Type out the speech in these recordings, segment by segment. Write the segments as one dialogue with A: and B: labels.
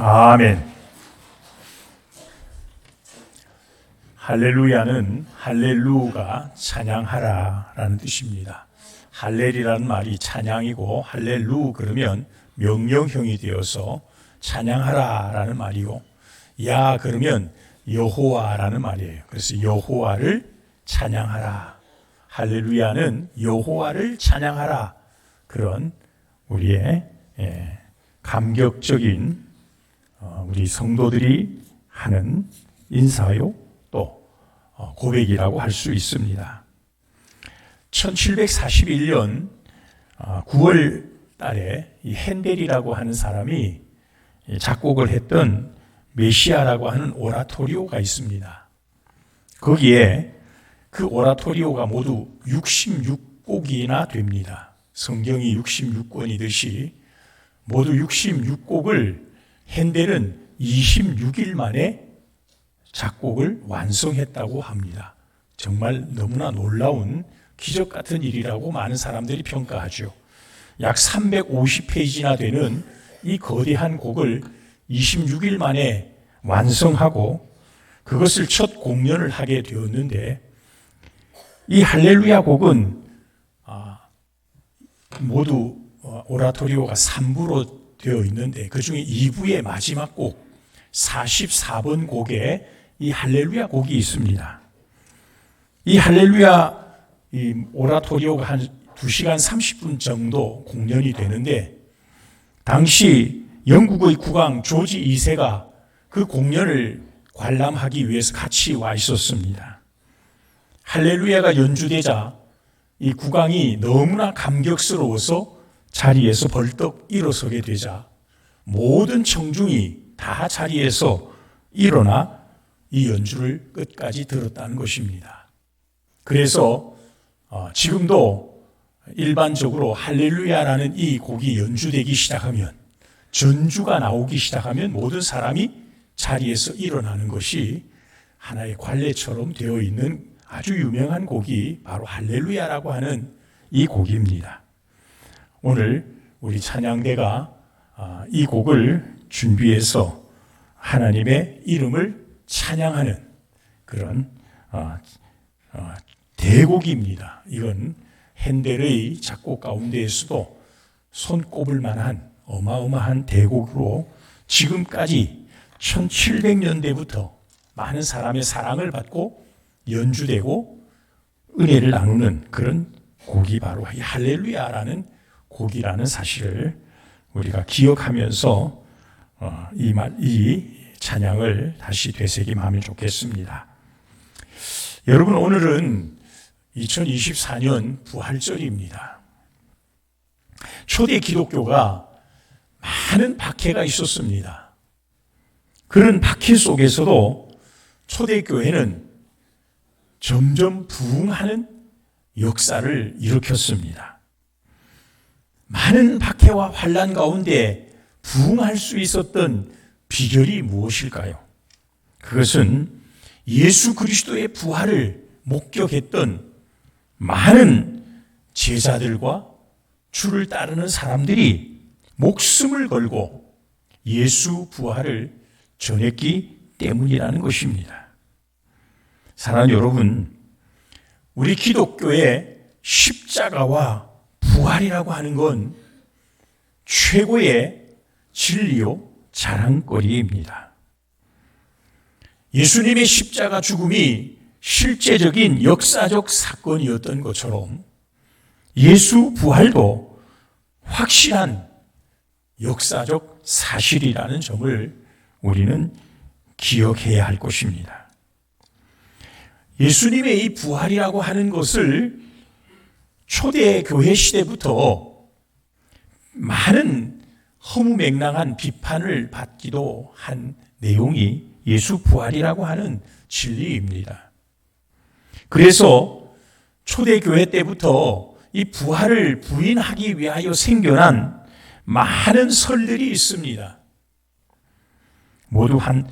A: 아멘. 할렐루야는 할렐루가 찬양하라 라는 뜻입니다. 할렐이라는 말이 찬양이고 할렐루 그러면 명령형이 되어서 찬양하라 라는 말이고 야 그러면 여호와라는 말이에요. 그래서 여호와를 찬양하라. 할렐루야는 여호와를 찬양하라. 그런 우리의 감격적인 우리 성도들이 하는 인사요 또 고백이라고 할 수 있습니다. 1741년 9월 달에 이 핸델이라고 하는 사람이 작곡을 했던 메시아라고 하는 오라토리오가 있습니다. 거기에 그 오라토리오가 모두 66곡이나 됩니다. 성경이 66권이듯이 모두 66곡을 핸델은 26일 만에 작곡을 완성했다고 합니다. 정말 너무나 놀라운 기적 같은 일이라고 많은 사람들이 평가하죠. 약 350페이지나 되는 이 거대한 곡을 26일 만에 완성하고 그것을 첫 공연을 하게 되었는데 이 할렐루야 곡은 모두 오라토리오가 3부로 되어 있는데 그 중에 2부의 마지막 곡 44번 곡에 이 할렐루야 곡이 있습니다. 이 할렐루야 이 오라토리오가 한 2시간 30분 정도 공연이 되는데 당시 영국의 국왕 조지 2세가 그 공연을 관람하기 위해서 같이 와 있었습니다. 할렐루야가 연주되자 이 국왕이 너무나 감격스러워서 자리에서 벌떡 일어서게 되자 모든 청중이 다 자리에서 일어나 이 연주를 끝까지 들었다는 것입니다. 그래서 지금도 일반적으로 할렐루야라는 이 곡이 연주되기 시작하면 전주가 나오기 시작하면 모든 사람이 자리에서 일어나는 것이 하나의 관례처럼 되어 있는 아주 유명한 곡이 바로 할렐루야라고 하는 이 곡입니다. 오늘 우리 찬양대가 이 곡을 준비해서 하나님의 이름을 찬양하는 그런 대곡입니다. 이건 핸델의 작곡 가운데에서도 손꼽을 만한 어마어마한 대곡으로 지금까지 1700년대부터 많은 사람의 사랑을 받고 연주되고 은혜를 나누는 그런 곡이 바로 이 할렐루야라는 곡이라는 사실을 우리가 기억하면서 이 찬양을 다시 되새김하면 좋겠습니다. 여러분 오늘은 2024년 부활절입니다. 초대 기독교가 많은 박해가 있었습니다. 그런 박해 속에서도 초대교회는 점점 부흥하는 역사를 일으켰습니다. 많은 박해와 환난 가운데 부흥할 수 있었던 비결이 무엇일까요? 그것은 예수 그리스도의 부활을 목격했던 많은 제자들과 주를 따르는 사람들이 목숨을 걸고 예수 부활을 전했기 때문이라는 것입니다. 사랑하는 여러분, 우리 기독교의 십자가와 부활이라고 하는 건 최고의 진리요 자랑거리입니다. 예수님의 십자가 죽음이 실제적인 역사적 사건이었던 것처럼 예수 부활도 확실한 역사적 사실이라는 점을 우리는 기억해야 할 것입니다. 예수님의 이 부활이라고 하는 것을 초대 교회 시대부터 많은 허무맹랑한 비판을 받기도 한 내용이 예수 부활이라고 하는 진리입니다. 그래서 초대교회 때부터 이 부활을 부인하기 위하여 생겨난 많은 설들이 있습니다. 모두 한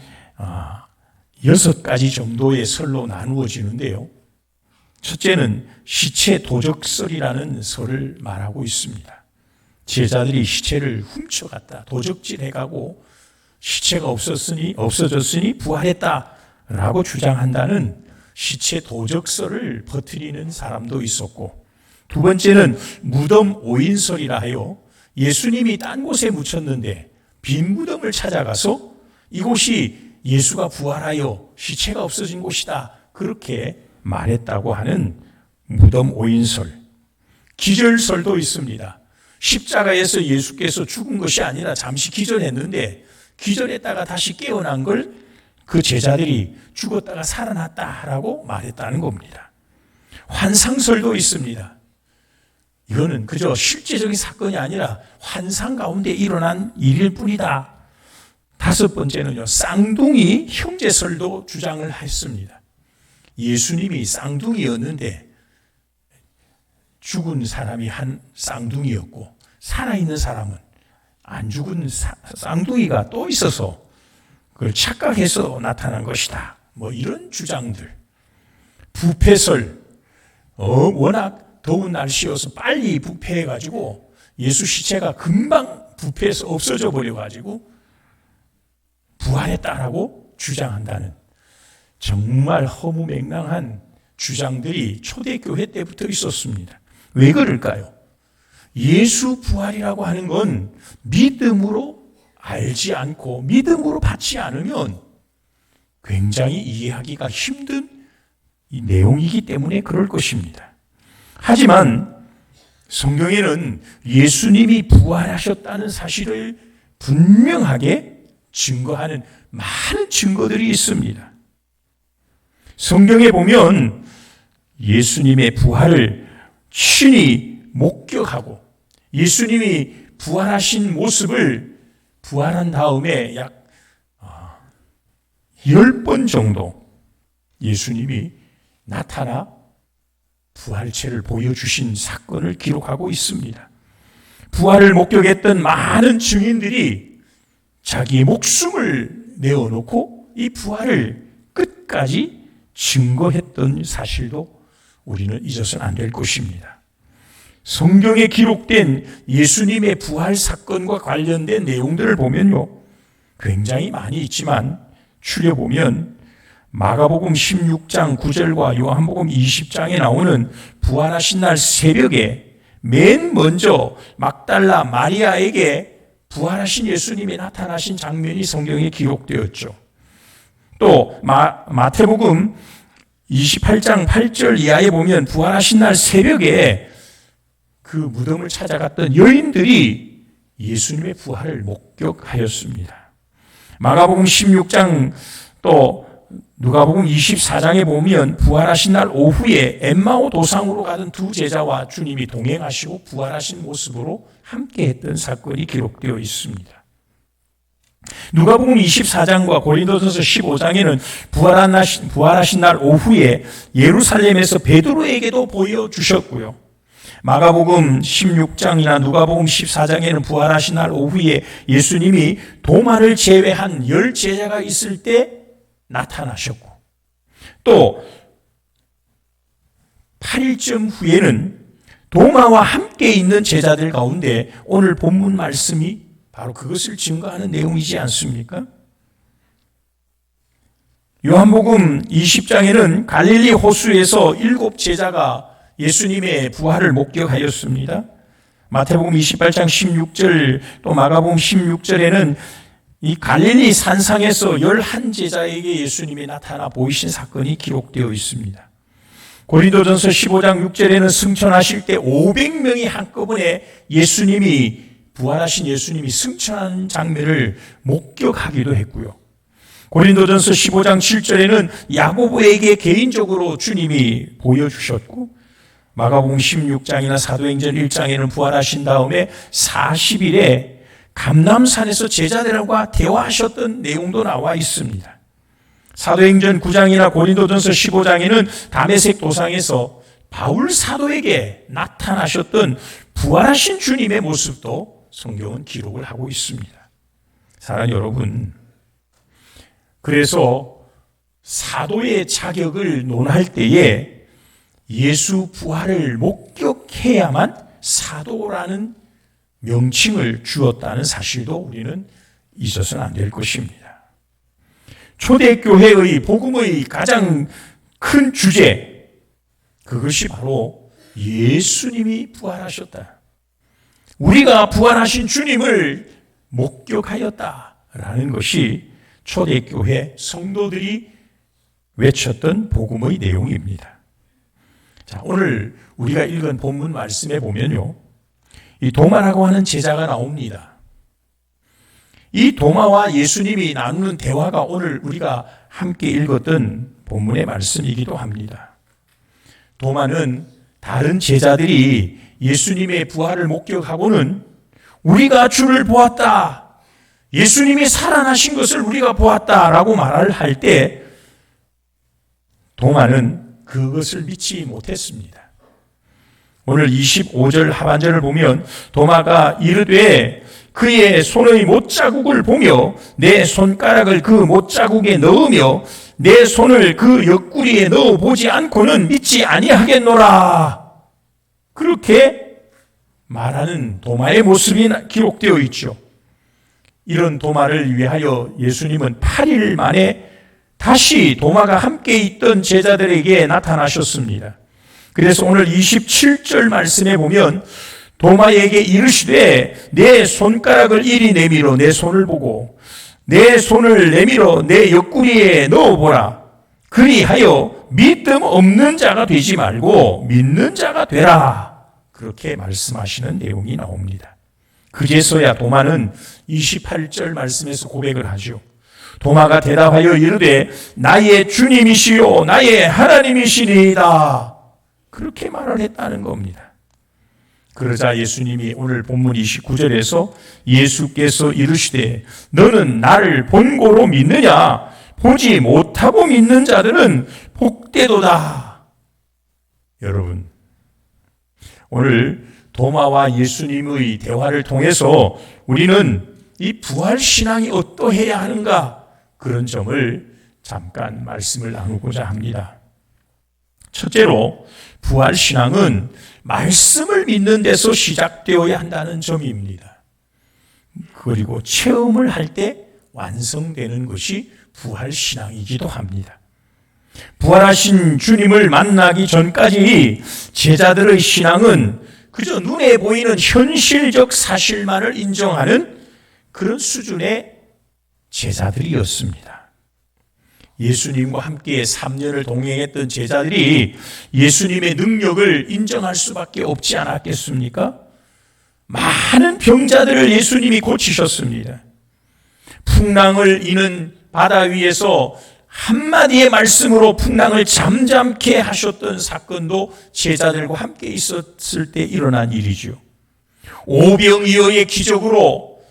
A: 6가지 정도의 설로 나누어지는데요. 첫째는 시체 도적설이라는 설을 말하고 있습니다. 제자들이 시체를 훔쳐갔다, 도적질해가고 시체가 없어졌으니 부활했다라고 주장한다는 시체 도적설을 퍼뜨리는 사람도 있었고, 두 번째는 무덤 오인설이라 하여 예수님이 딴 곳에 묻혔는데 빈 무덤을 찾아가서 이곳이 예수가 부활하여 시체가 없어진 곳이다, 그렇게 말했다고 하는 무덤 오인설. 기절설도 있습니다. 십자가에서 예수께서 죽은 것이 아니라 잠시 기절했는데 기절했다가 다시 깨어난 걸 그 제자들이 죽었다가 살아났다라고 말했다는 겁니다. 환상설도 있습니다. 이거는 그저 실제적인 사건이 아니라 환상 가운데 일어난 일일 뿐이다. 다섯 번째는요, 쌍둥이 형제설도 주장을 했습니다. 예수님이 쌍둥이였는데 죽은 사람이 한 쌍둥이였고 살아있는 사람은 안 죽은 쌍둥이가 또 있어서 그걸 착각해서 나타난 것이다. 뭐 이런 주장들. 부패설. 워낙 더운 날씨여서 빨리 부패해가지고 예수 시체가 금방 부패해서 없어져 버려가지고 부활했다라고 주장한다는 정말 허무맹랑한 주장들이 초대교회 때부터 있었습니다. 왜 그럴까요? 예수 부활이라고 하는 건 믿음으로 알지 않고 믿음으로 받지 않으면 굉장히 이해하기가 힘든 이 내용이기 때문에 그럴 것입니다. 하지만 성경에는 예수님이 부활하셨다는 사실을 분명하게 증거하는 많은 증거들이 있습니다. 성경에 보면 예수님의 부활을 친히 목격하고 예수님이 부활하신 모습을 부활한 다음에 약 10번 정도 예수님이 나타나 부활체를 보여주신 사건을 기록하고 있습니다. 부활을 목격했던 많은 증인들이 자기의 목숨을 내어놓고 이 부활을 끝까지 증거했던 사실도 우리는 잊어서는 안 될 것입니다. 성경에 기록된 예수님의 부활 사건과 관련된 내용들을 보면요, 굉장히 많이 있지만 추려보면 마가복음 16장 9절과 요한복음 20장에 나오는 부활하신 날 새벽에 맨 먼저 막달라 마리아에게 부활하신 예수님이 나타나신 장면이 성경에 기록되었죠. 또 마태복음 28장 8절 이하에 보면 부활하신 날 새벽에 그 무덤을 찾아갔던 여인들이 예수님의 부활을 목격하였습니다. 마가복음 16장 또 누가복음 24장에 보면 부활하신 날 오후에 엠마오 도상으로 가던 두 제자와 주님이 동행하시고 부활하신 모습으로 함께했던 사건이 기록되어 있습니다. 누가복음 24장과 고린도전서 15장에는 부활하신 날 오후에 예루살렘에서 베드로에게도 보여주셨고요. 마가복음 16장이나 누가복음 14장에는 부활하신 날 오후에 예수님이 도마를 제외한 10제자가 있을 때 나타나셨고, 또 8일쯤 후에는 도마와 함께 있는 제자들 가운데 오늘 본문 말씀이 바로 그것을 증거하는 내용이지 않습니까? 요한복음 20장에는 갈릴리 호수에서 7제자가 예수님의 부활을 목격하였습니다. 마태복음 28장 16절 또 마가복음 16절에는 이 갈릴리 산상에서 11제자에게 예수님이 나타나 보이신 사건이 기록되어 있습니다. 고린도전서 15장 6절에는 승천하실 때 500명이 한꺼번에 부활하신 예수님이 승천하는 장면을 목격하기도 했고요. 고린도전서 15장 7절에는 야고보에게 개인적으로 주님이 보여주셨고, 마가복음 16장이나 사도행전 1장에는 부활하신 다음에 40일에 감람산에서 제자들과 대화하셨던 내용도 나와 있습니다. 사도행전 9장이나 고린도전서 15장에는 다메섹 도상에서 바울 사도에게 나타나셨던 부활하신 주님의 모습도 성경은 기록을 하고 있습니다. 사랑하는 여러분, 그래서 사도의 자격을 논할 때에 예수 부활을 목격해야만 사도라는 명칭을 주었다는 사실도 우리는 있어서는 안 될 것입니다. 초대교회의 복음의 가장 큰 주제, 그것이 바로 예수님이 부활하셨다. 우리가 부활하신 주님을 목격하였다라는 것이 초대교회 성도들이 외쳤던 복음의 내용입니다. 자, 오늘 우리가 읽은 본문 말씀에 보면요, 이 도마라고 하는 제자가 나옵니다. 이 도마와 예수님이 나누는 대화가 오늘 우리가 함께 읽었던 본문의 말씀이기도 합니다. 도마는 다른 제자들이 예수님의 부활을 목격하고는 우리가 주를 보았다, 예수님이 살아나신 것을 우리가 보았다라고 말을 할 때 도마는 그것을 믿지 못했습니다. 오늘 25절 하반절을 보면 도마가 이르되 그의 손의 못자국을 보며 내 손가락을 그 못자국에 넣으며 내 손을 그 옆구리에 넣어보지 않고는 믿지 아니하겠노라. 그렇게 말하는 도마의 모습이 기록되어 있죠. 이런 도마를 위하여 예수님은 8일 만에 다시 도마가 함께 있던 제자들에게 나타나셨습니다. 그래서 오늘 27절 말씀에 보면 도마에게 이르시되 내 손가락을 이리 내밀어 내 손을 보고 내 손을 내밀어 내 옆구리에 넣어보라. 그리하여 믿음 없는 자가 되지 말고 믿는 자가 되라. 그렇게 말씀하시는 내용이 나옵니다. 그제서야 도마는 28절 말씀에서 고백을 하죠. 도마가 대답하여 이르되 나의 주님이시요 나의 하나님이시니이다. 그렇게 말을 했다는 겁니다. 그러자 예수님이 오늘 본문 29절에서 예수께서 이르시되 너는 나를 본고로 믿느냐? 보지 못하고 믿는 자들은 복되도다. 여러분, 오늘 도마와 예수님의 대화를 통해서 우리는 이 부활신앙이 어떠해야 하는가, 그런 점을 잠깐 말씀을 나누고자 합니다. 첫째로 부활신앙은 말씀을 믿는 데서 시작되어야 한다는 점입니다. 그리고 체험을 할 때 완성되는 것이 부활신앙이기도 합니다. 부활하신 주님을 만나기 전까지 제자들의 신앙은 그저 눈에 보이는 현실적 사실만을 인정하는 그런 수준의 제자들이었습니다. 예수님과 함께 3년을 동행했던 제자들이 예수님의 능력을 인정할 수밖에 없지 않았겠습니까? 많은 병자들을 예수님이 고치셨습니다. 풍랑을 이는 바다 위에서 한마디의 말씀으로 풍랑을 잠잠케 하셨던 사건도 제자들과 함께 있었을 때 일어난 일이죠. 오병이어의 기적으로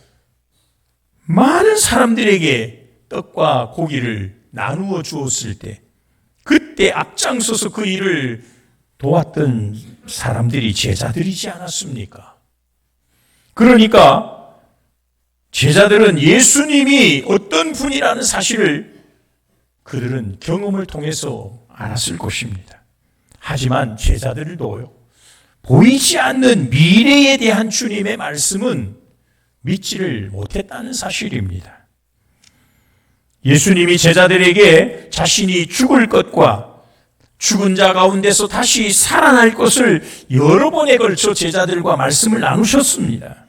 A: 많은 사람들에게 떡과 고기를 나누어 주었을 때 그때 앞장서서 그 일을 도왔던 사람들이 제자들이지 않았습니까? 그러니까 제자들은 예수님이 어떤 분이라는 사실을 그들은 경험을 통해서 알았을 것입니다. 하지만 제자들도요, 보이지 않는 미래에 대한 주님의 말씀은 믿지를 못했다는 사실입니다. 예수님이 제자들에게 자신이 죽을 것과 죽은 자 가운데서 다시 살아날 것을 여러 번에 걸쳐 제자들과 말씀을 나누셨습니다.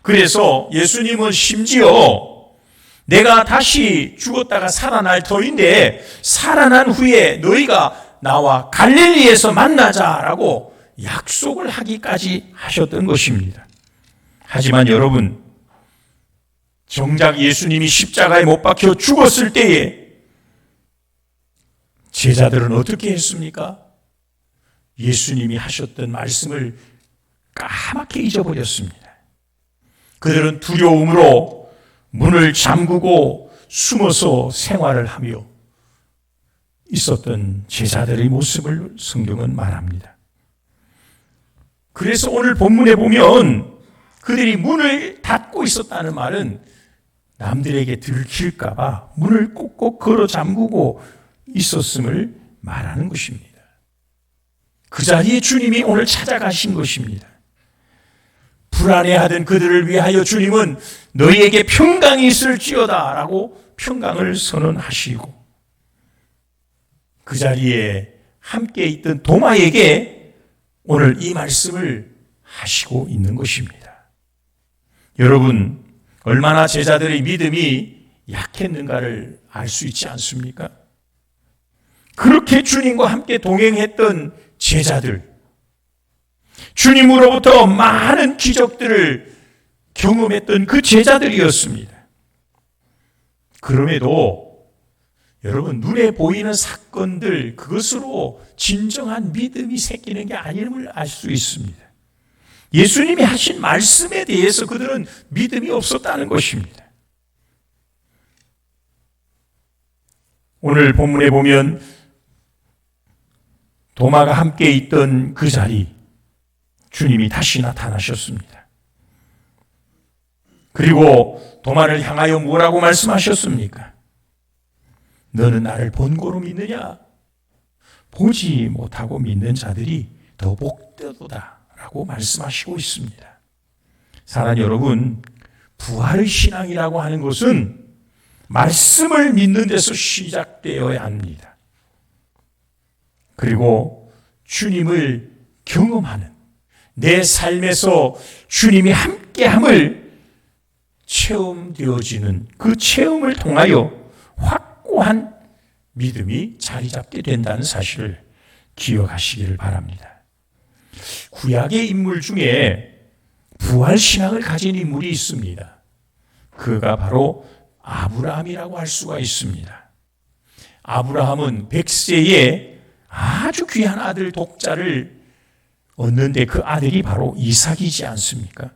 A: 그래서 예수님은 심지어 내가 다시 죽었다가 살아날 터인데 살아난 후에 너희가 나와 갈릴리에서 만나자라고 약속을 하기까지 하셨던 것입니다. 하지만 여러분, 정작 예수님이 십자가에 못 박혀 죽었을 때에 제자들은 어떻게 했습니까? 예수님이 하셨던 말씀을 까맣게 잊어버렸습니다. 그들은 두려움으로 문을 잠그고 숨어서 생활을 하며 있었던 제자들의 모습을 성경은 말합니다. 그래서 오늘 본문에 보면 그들이 문을 닫고 있었다는 말은 남들에게 들킬까 봐 문을 꼭꼭 걸어 잠그고 있었음을 말하는 것입니다. 그 자리에 주님이 오늘 찾아가신 것입니다. 불안해하던 그들을 위하여 주님은 너희에게 평강이 있을지어다 라고 평강을 선언하시고, 그 자리에 함께 있던 도마에게 오늘 이 말씀을 하시고 있는 것입니다. 여러분, 얼마나 제자들의 믿음이 약했는가를 알 수 있지 않습니까? 그렇게 주님과 함께 동행했던 제자들, 주님으로부터 많은 기적들을 경험했던 그 제자들이었습니다. 그럼에도 여러분, 눈에 보이는 사건들, 그것으로 진정한 믿음이 생기는 게 아님을 알 수 있습니다. 예수님이 하신 말씀에 대해서 그들은 믿음이 없었다는 것입니다. 오늘 본문에 보면 도마가 함께 있던 그 자리, 주님이 다시 나타나셨습니다. 그리고 도마를 향하여 뭐라고 말씀하셨습니까? 너는 나를 본고로 믿느냐? 보지 못하고 믿는 자들이 더 복되도다 라고 말씀하시고 있습니다. 사랑하는 여러분, 부활의 신앙이라고 하는 것은 말씀을 믿는 데서 시작되어야 합니다. 그리고 주님을 경험하는, 내 삶에서 주님이 함께함을 체험되어지는 그 체험을 통하여 확고한 믿음이 자리 잡게 된다는 사실을 기억하시기를 바랍니다. 구약의 인물 중에 부활신앙을 가진 인물이 있습니다. 그가 바로 아브라함이라고 할 수가 있습니다. 아브라함은 100세에 아주 귀한 아들 독자를 얻는데 그 아들이 바로 이삭이지 않습니까?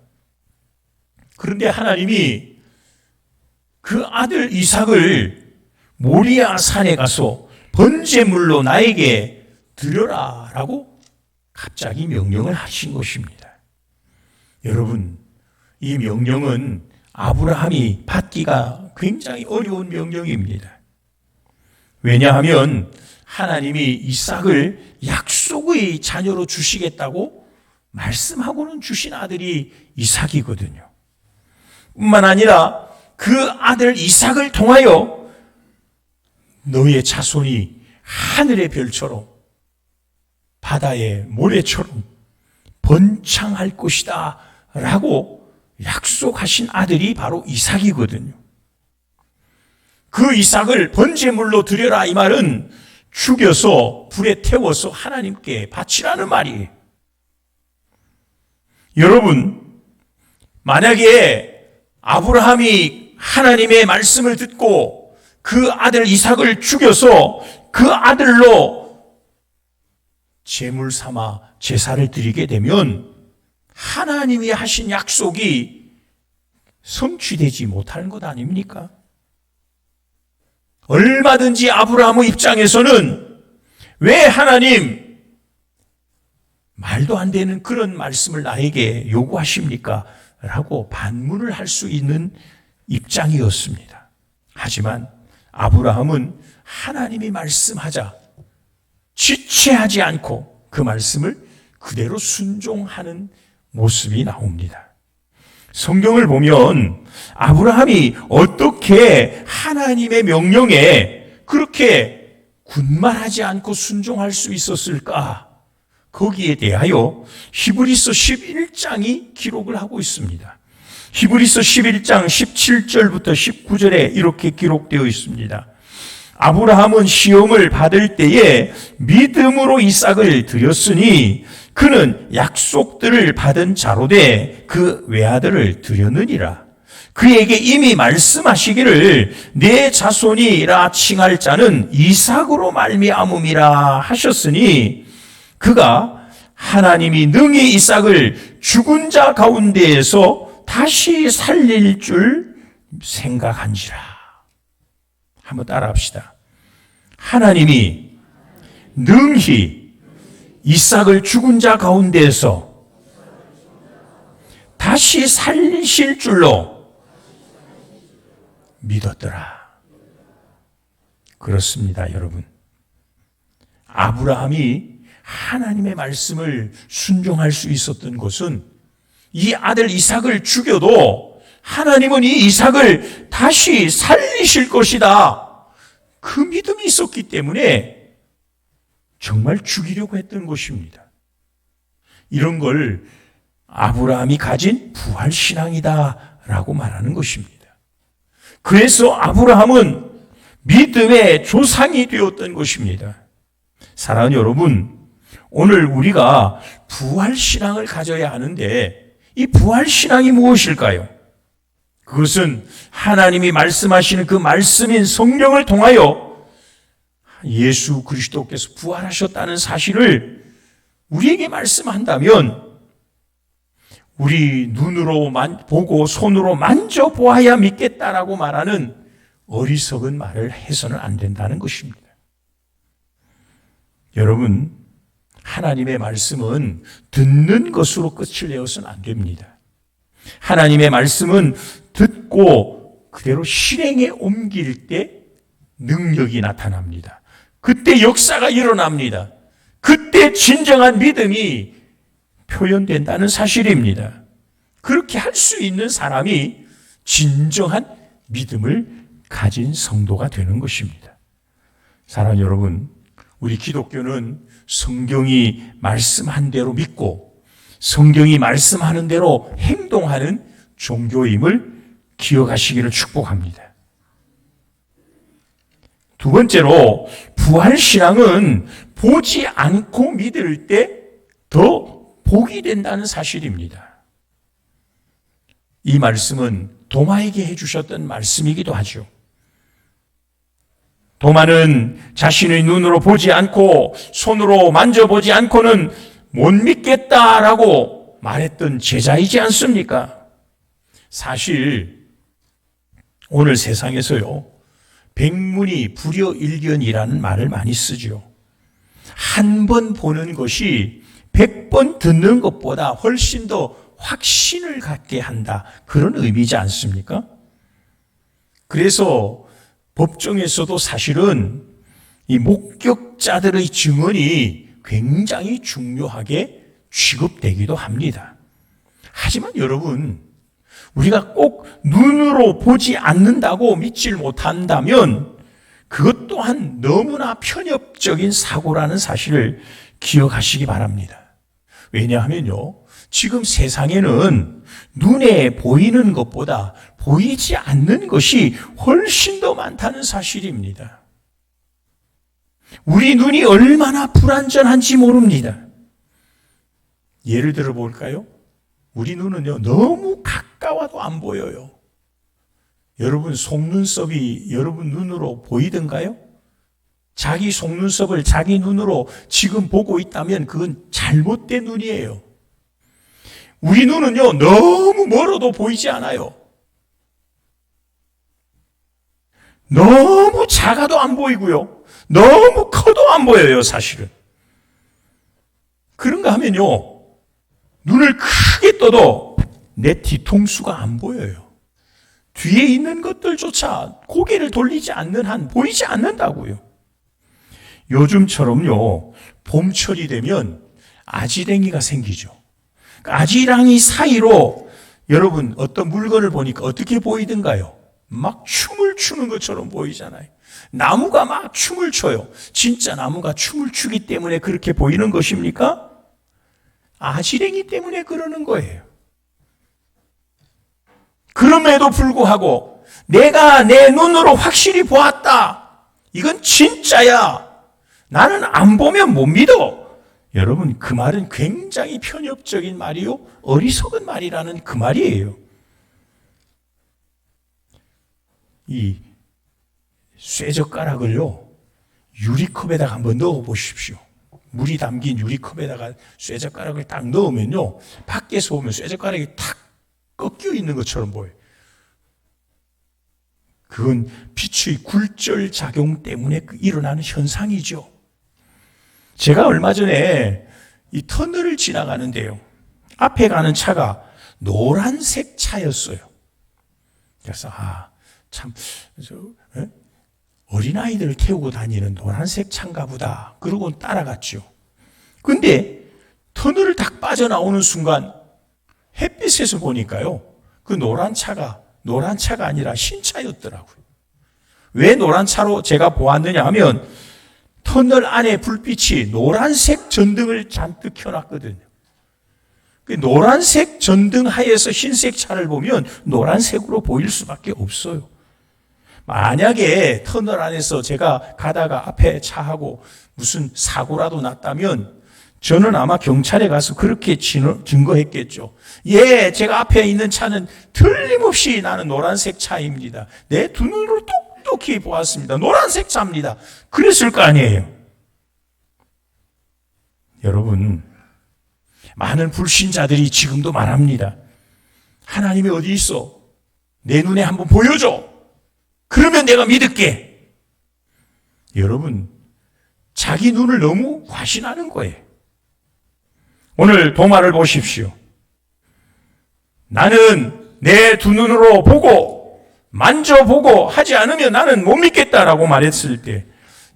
A: 그런데 하나님이 그 아들 이삭을 모리아 산에 가서 번제물로 나에게 드려라 라고 갑자기 명령을 하신 것입니다. 여러분, 이 명령은 아브라함이 받기가 굉장히 어려운 명령입니다. 왜냐하면 하나님이 이삭을 약속의 자녀로 주시겠다고 말씀하고는 주신 아들이 이삭이거든요. 뿐만 아니라 그 아들 이삭을 통하여 너의 자손이 하늘의 별처럼 바다의 모래처럼 번창할 것이다 라고 약속하신 아들이 바로 이삭이거든요. 그 이삭을 번제물로 드려라, 이 말은 죽여서 불에 태워서 하나님께 바치라는 말이에요. 여러분, 만약에 아브라함이 하나님의 말씀을 듣고 그 아들 이삭을 죽여서 그 아들로 제물 삼아 제사를 드리게 되면 하나님이 하신 약속이 성취되지 못하는 것 아닙니까? 얼마든지 아브라함의 입장에서는 왜 하나님 말도 안 되는 그런 말씀을 나에게 요구하십니까? 라고 반문을 할 수 있는 입장이었습니다. 하지만 아브라함은 하나님이 말씀하자 지체하지 않고 그 말씀을 그대로 순종하는 모습이 나옵니다. 성경을 보면 아브라함이 어떻게 하나님의 명령에 그렇게 군말하지 않고 순종할 수 있었을까? 거기에 대하여 히브리서 11장이 기록을 하고 있습니다. 히브리서 11장 17절부터 19절에 이렇게 기록되어 있습니다. 아브라함은 시험을 받을 때에 믿음으로 이삭을 드렸으니 그는 약속들을 받은 자로되 그 외아들을 드렸느니라. 그에게 이미 말씀하시기를 내 자손이라 칭할 자는 이삭으로 말미암음이라 하셨으니 그가 하나님이 능히 이삭을 죽은 자 가운데에서 다시 살릴 줄 생각한지라. 한번 따라합시다. 하나님이 능히 이삭을 죽은 자 가운데에서 다시 살리실 줄로 믿었더라. 그렇습니다, 여러분. 아브라함이 하나님의 말씀을 순종할 수 있었던 것은 이 아들 이삭을 죽여도 하나님은 이 이삭을 다시 살리실 것이다. 그 믿음이 있었기 때문에 정말 죽이려고 했던 것입니다. 이런 걸 아브라함이 가진 부활신앙이다라고 말하는 것입니다. 그래서 아브라함은 믿음의 조상이 되었던 것입니다. 사랑하는 여러분, 오늘 우리가 부활신앙을 가져야 하는데 이 부활신앙이 무엇일까요? 그것은 하나님이 말씀하시는 그 말씀인 성령을 통하여 예수 그리스도께서 부활하셨다는 사실을 우리에게 말씀한다면 우리 눈으로 보고 손으로 만져보아야 믿겠다라고 말하는 어리석은 말을 해서는 안 된다는 것입니다. 여러분, 하나님의 말씀은 듣는 것으로 끝을 내어서는 안 됩니다. 하나님의 말씀은 듣고 그대로 실행에 옮길 때 능력이 나타납니다. 그때 역사가 일어납니다. 그때 진정한 믿음이 표현된다는 사실입니다. 그렇게 할 수 있는 사람이 진정한 믿음을 가진 성도가 되는 것입니다. 사랑하는 여러분, 우리 기독교는 성경이 말씀한 대로 믿고 성경이 말씀하는 대로 행동하는 종교임을 기억하시기를 축복합니다. 두 번째로, 부활신앙은 보지 않고 믿을 때 더 복이 된다는 사실입니다. 이 말씀은 도마에게 해주셨던 말씀이기도 하죠. 도마는 자신의 눈으로 보지 않고 손으로 만져보지 않고는 못 믿겠다라고 말했던 제자이지 않습니까? 사실 오늘 세상에서요, 백문이 불여일견이라는 말을 많이 쓰죠. 한 번 보는 것이 100번 듣는 것보다 훨씬 더 확신을 갖게 한다, 그런 의미지 않습니까? 그래서 법정에서도 사실은 이 목격자들의 증언이 굉장히 중요하게 취급되기도 합니다. 하지만 여러분, 우리가 꼭 눈으로 보지 않는다고 믿질 못한다면 그것 또한 너무나 편협적인 사고라는 사실을 기억하시기 바랍니다. 왜냐하면요, 지금 세상에는 눈에 보이는 것보다 보이지 않는 것이 훨씬 더 많다는 사실입니다. 우리 눈이 얼마나 불완전한지 모릅니다. 예를 들어 볼까요? 우리 눈은요, 너무 가까워도 안 보여요. 여러분 속눈썹이 여러분 눈으로 보이던가요? 자기 속눈썹을 자기 눈으로 지금 보고 있다면 그건 잘못된 눈이에요. 우리 눈은요, 너무 멀어도 보이지 않아요. 너무 작아도 안 보이고요, 너무 커도 안 보여요, 사실은. 그런가 하면요, 눈을 크게 떠도 내 뒤통수가 안 보여요. 뒤에 있는 것들조차 고개를 돌리지 않는 한 보이지 않는다고요. 요즘처럼요, 봄철이 되면 아지랭이가 생기죠. 아지랑이 사이로 여러분 어떤 물건을 보니까 어떻게 보이던가요? 막 춤을 추는 것처럼 보이잖아요. 나무가 막 춤을 춰요. 진짜 나무가 춤을 추기 때문에 그렇게 보이는 것입니까? 아지랭이 때문에 그러는 거예요. 그럼에도 불구하고 내가 내 눈으로 확실히 보았다, 이건 진짜야, 나는 안 보면 못 믿어. 여러분, 그 말은 굉장히 편협적인 말이요, 어리석은 말이라는 그 말이에요. 이 쇠젓가락을요, 유리컵에다가 한번 넣어 보십시오. 물이 담긴 유리컵에다가 쇠젓가락을 딱 넣으면요, 밖에서 보면 쇠젓가락이 탁 꺾여 있는 것처럼 보여요. 그건 빛의 굴절 작용 때문에 일어나는 현상이죠. 제가 얼마 전에 이 터널을 지나가는데요, 앞에 가는 차가 노란색 차였어요. 그래서 참 어린아이들을 태우고 다니는 노란색 차인가 보다 그러고 따라갔죠. 근데 터널을 딱 빠져나오는 순간 햇빛에서 보니까요, 그 노란 차가 아니라 흰 차였더라고요. 왜 노란 차로 제가 보았느냐 하면 터널 안에 불빛이 노란색 전등을 잔뜩 켜놨거든요. 그 노란색 전등 하에서 흰색 차를 보면 노란색으로 보일 수밖에 없어요. 만약에 터널 안에서 제가 가다가 앞에 차하고 무슨 사고라도 났다면 저는 아마 경찰에 가서 그렇게 증거했겠죠. 예, 제가 앞에 있는 차는 틀림없이 나는 노란색 차입니다. 내 두 눈으로 똑똑히 보았습니다. 노란색 차입니다. 그랬을 거 아니에요. 여러분, 많은 불신자들이 지금도 말합니다. 하나님이 어디 있어? 내 눈에 한번 보여줘. 그러면 내가 믿을게. 여러분, 자기 눈을 너무 과신하는 거예요. 오늘 도마를 보십시오. 나는 내 두 눈으로 보고 만져보고 하지 않으면 나는 못 믿겠다라고 말했을 때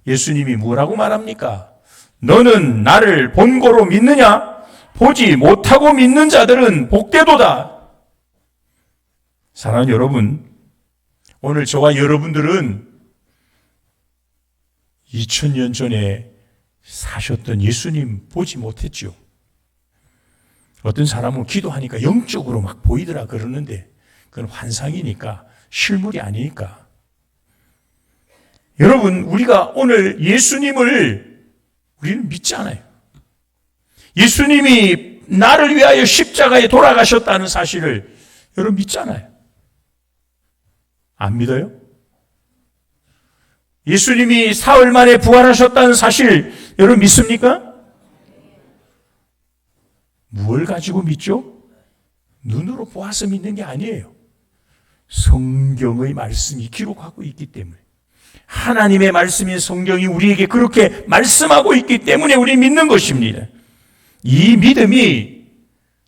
A: 예수님이 뭐라고 말합니까? 너는 나를 본고로 믿느냐? 보지 못하고 믿는 자들은 복되도다. 사랑하는 여러분, 오늘 저와 여러분들은 2000년 전에 사셨던 예수님 보지 못했죠. 어떤 사람은 기도하니까 영적으로 막 보이더라 그러는데 그건 환상이니까 실물이 아니니까. 여러분, 우리가 오늘 예수님을 우리는 믿지 않아요. 예수님이 나를 위하여 십자가에 돌아가셨다는 사실을 여러분 믿지 않아요. 안 믿어요? 예수님이 사흘 만에 부활하셨다는 사실 여러분 믿습니까? 무엇을 가지고 믿죠? 눈으로 보아서 믿는 게 아니에요. 성경의 말씀이 기록하고 있기 때문에, 하나님의 말씀인 성경이 우리에게 그렇게 말씀하고 있기 때문에 우리 믿는 것입니다. 이 믿음이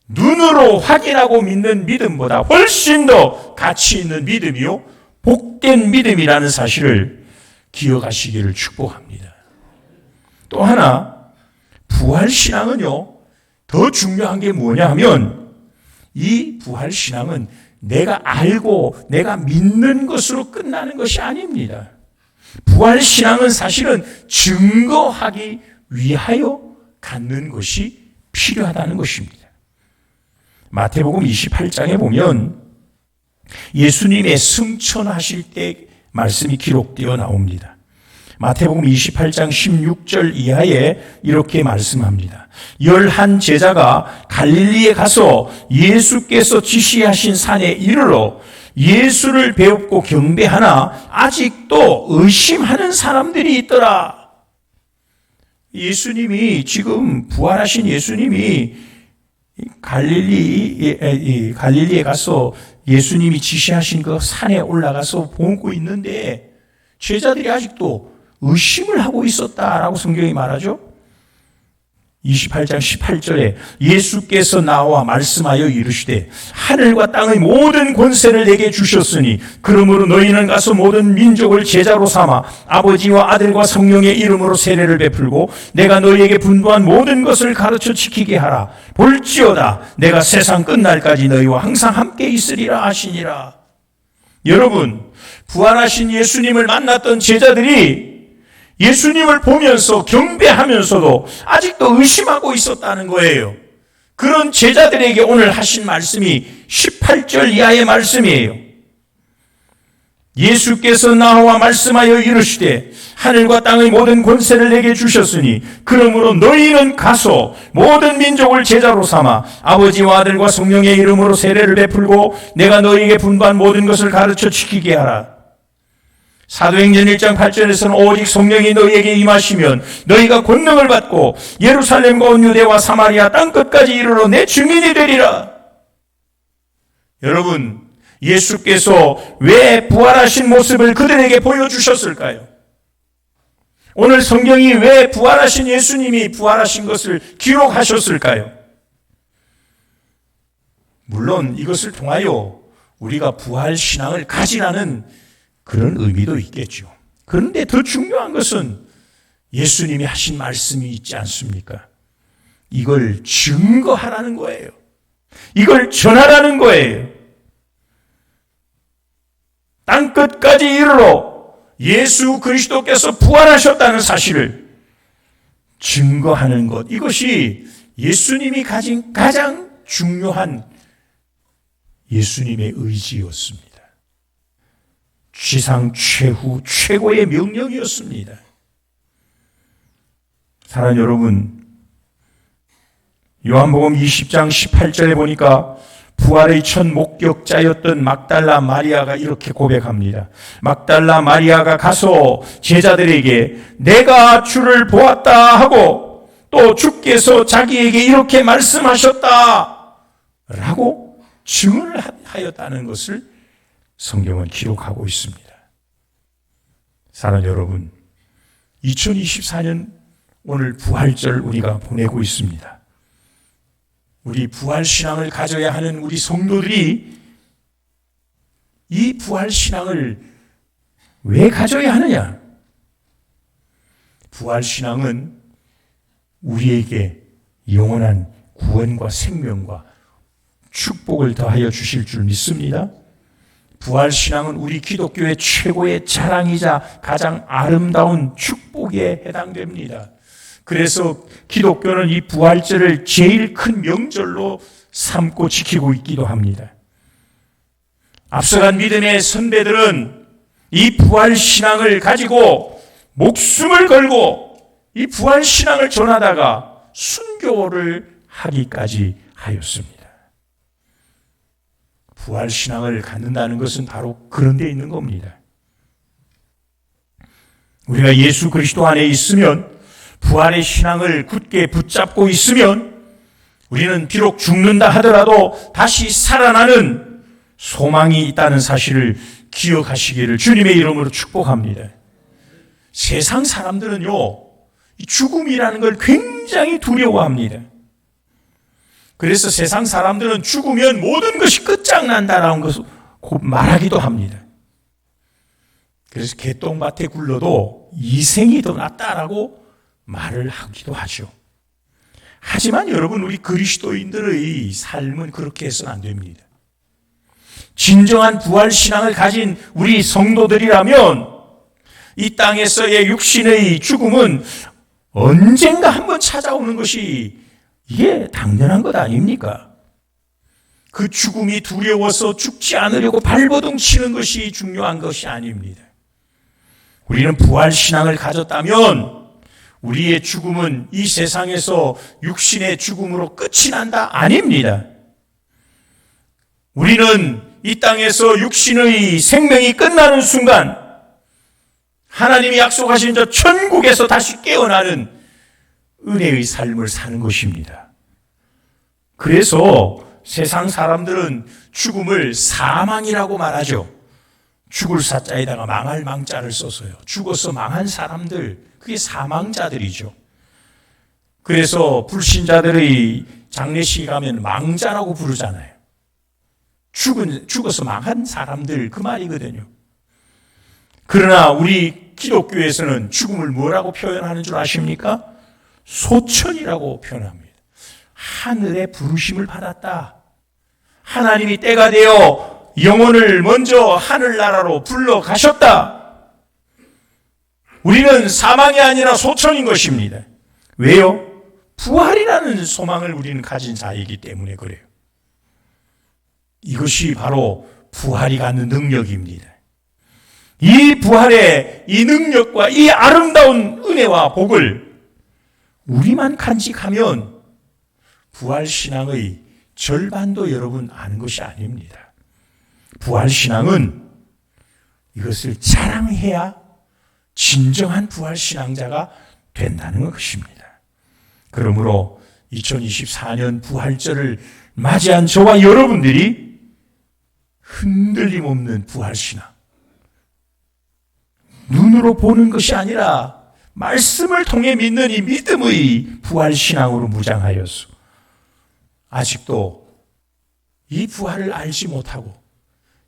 A: 눈으로 확인하고 믿는 믿음보다 훨씬 더 가치 있는 믿음이요, 복된 믿음이라는 사실을 기억하시기를 축복합니다. 또 하나, 부활신앙은요, 더 중요한 게 뭐냐 하면 이 부활신앙은 내가 알고 내가 믿는 것으로 끝나는 것이 아닙니다. 부활신앙은 사실은 증거하기 위하여 갖는 것이 필요하다는 것입니다. 마태복음 28장에 보면 예수님의 승천하실 때 말씀이 기록되어 나옵니다. 마태복음 28장 16절 이하에 이렇게 말씀합니다. 11 제자가 갈릴리에 가서 예수께서 지시하신 산에 이르러 예수를 배웁고 경배하나 아직도 의심하는 사람들이 있더라. 예수님이 지금 부활하신 예수님이 갈릴리에 가서 예수님이 지시하신 그 산에 올라가서 보고 있는데 제자들이 아직도 의심을 하고 있었다라고 성경이 말하죠. 28장 18절에 예수께서 나와 말씀하여 이르시되 하늘과 땅의 모든 권세를 내게 주셨으니 그러므로 너희는 가서 모든 민족을 제자로 삼아 아버지와 아들과 성령의 이름으로 세례를 베풀고 내가 너희에게 분부한 모든 것을 가르쳐 지키게 하라. 볼지어다 내가 세상 끝날까지 너희와 항상 함께 있으리라 하시니라. 여러분, 부활하신 예수님을 만났던 제자들이 예수님을 보면서 경배하면서도 아직도 의심하고 있었다는 거예요. 그런 제자들에게 오늘 하신 말씀이 18절 이하의 말씀이에요. 예수께서 나와 말씀하여 이르시되 하늘과 땅의 모든 권세를 내게 주셨으니 그러므로 너희는 가서 모든 민족을 제자로 삼아 아버지와 아들과 성령의 이름으로 세례를 베풀고 내가 너희에게 분부한 모든 것을 가르쳐 지키게 하라. 사도행전 1장 8절에서는 오직 성령이 너희에게 임하시면 너희가 권능을 받고 예루살렘과 온 유대와 사마리아 땅끝까지 이르러 내 증인이 되리라. 여러분, 예수께서 왜 부활하신 모습을 그들에게 보여주셨을까요? 오늘 성경이 왜 부활하신 예수님이 부활하신 것을 기록하셨을까요? 물론 이것을 통하여 우리가 부활신앙을 가지라는 그런 의미도 있겠죠. 그런데 더 중요한 것은 예수님이 하신 말씀이 있지 않습니까? 이걸 증거하라는 거예요. 이걸 전하라는 거예요. 땅끝까지 이르러 예수 그리스도께서 부활하셨다는 사실을 증거하는 것, 이것이 예수님이 가진 가장 중요한 예수님의 의지였습니다. 지상 최후 최고의 명령이었습니다. 사랑하는 여러분, 요한복음 20장 18절에 보니까 부활의 첫 목격자였던 막달라 마리아가 이렇게 고백합니다. 막달라 마리아가 가서 제자들에게 내가 주를 보았다 하고 또 주께서 자기에게 이렇게 말씀하셨다 라고 증언을 하였다는 것을 성경은 기록하고 있습니다. 사랑하는 여러분, 2024년 오늘 부활절 우리가 보내고 있습니다. 우리 부활신앙을 가져야 하는 우리 성도들이 이 부활신앙을 왜 가져야 하느냐? 부활신앙은 우리에게 영원한 구원과 생명과 축복을 더하여 주실 줄 믿습니다. 부활신앙은 우리 기독교의 최고의 자랑이자 가장 아름다운 축복에 해당됩니다. 그래서 기독교는 이 부활절을 제일 큰 명절로 삼고 지키고 있기도 합니다. 앞서간 믿음의 선배들은 이 부활신앙을 가지고 목숨을 걸고 이 부활신앙을 전하다가 순교를 하기까지 하였습니다. 부활신앙을 갖는다는 것은 바로 그런 데 있는 겁니다. 우리가 예수 그리스도 안에 있으면, 부활의 신앙을 굳게 붙잡고 있으면 우리는 비록 죽는다 하더라도 다시 살아나는 소망이 있다는 사실을 기억하시기를 주님의 이름으로 축복합니다. 세상 사람들은요, 죽음이라는 걸 굉장히 두려워합니다. 그래서 세상 사람들은 죽으면 모든 것이 끝장난다라는 것을 말하기도 합니다. 그래서 개똥밭에 굴러도 이생이 더 낫다라고 말을 하기도 하죠. 하지만 여러분, 우리 그리스도인들의 삶은 그렇게 해서는 안 됩니다. 진정한 부활신앙을 가진 우리 성도들이라면 이 땅에서의 육신의 죽음은 언젠가 한번 찾아오는 것이 이게 당연한 것 아닙니까? 그 죽음이 두려워서 죽지 않으려고 발버둥 치는 것이 중요한 것이 아닙니다. 우리는 부활신앙을 가졌다면 우리의 죽음은 이 세상에서 육신의 죽음으로 끝이 난다? 아닙니다. 우리는 이 땅에서 육신의 생명이 끝나는 순간 하나님이 약속하신 저 천국에서 다시 깨어나는 은혜의 삶을 사는 것입니다. 그래서 세상 사람들은 죽음을 사망이라고 말하죠. 죽을 사자에다가 망할 망자를 써서요. 죽어서 망한 사람들, 그게 사망자들이죠. 그래서 불신자들의 장례식에 가면 망자라고 부르잖아요. 죽어서 망한 사람들, 그 말이거든요. 그러나 우리 기독교에서는 죽음을 뭐라고 표현하는 줄 아십니까? 소천이라고 표현합니다. 하늘의 부르심을 받았다. 하나님이 때가 되어 영혼을 먼저 하늘나라로 불러가셨다. 우리는 사망이 아니라 소천인 것입니다. 왜요? 부활이라는 소망을 우리는 가진 자이기 때문에 그래요. 이것이 바로 부활이 갖는 능력입니다. 이 부활의 이 능력과 이 아름다운 은혜와 복을 우리만 간직하면 부활신앙의 절반도 여러분 아는 것이 아닙니다. 부활신앙은 이것을 자랑해야 진정한 부활신앙자가 된다는 것입니다. 그러므로 2024년 부활절을 맞이한 저와 여러분들이 흔들림 없는 부활신앙, 눈으로 보는 것이 아니라 말씀을 통해 믿는 이 믿음의 부활신앙으로 무장하여서 아직도 이 부활을 알지 못하고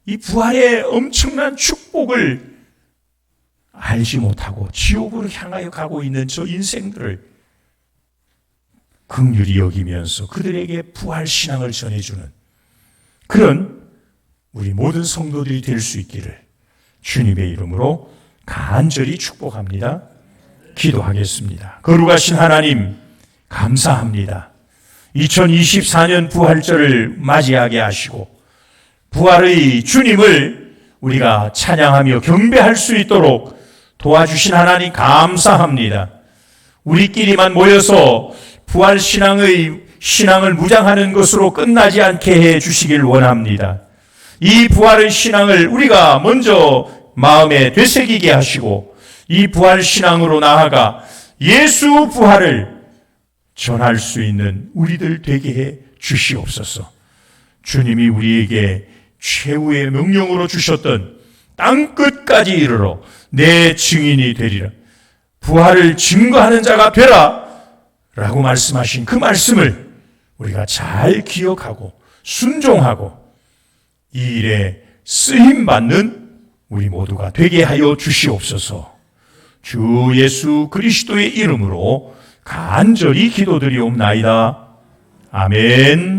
A: 이 부활의 엄청난 축복을 알지 못하고 지옥으로 향하여 가고 있는 저 인생들을 긍휼히 여기면서 그들에게 부활신앙을 전해주는 그런 우리 모든 성도들이 될 수 있기를 주님의 이름으로 간절히 축복합니다. 기도하겠습니다. 거룩하신 하나님, 감사합니다. 2024년 부활절을 맞이하게 하시고 부활의 주님을 우리가 찬양하며 경배할 수 있도록 도와주신 하나님 감사합니다. 우리끼리만 모여서 부활신앙의 신앙을 무장하는 것으로 끝나지 않게 해 주시길 원합니다. 이 부활의 신앙을 우리가 먼저 마음에 되새기게 하시고 이 부활신앙으로 나아가 예수 부활을 전할 수 있는 우리들 되게 해 주시옵소서. 주님이 우리에게 최후의 명령으로 주셨던 땅끝까지 이르러 내 증인이 되리라. 부활을 증거하는 자가 되라 라고 말씀하신 그 말씀을 우리가 잘 기억하고 순종하고 이 일에 쓰임받는 우리 모두가 되게 하여 주시옵소서. 주 예수 그리스도의 이름으로 간절히 기도드리옵나이다. 아멘.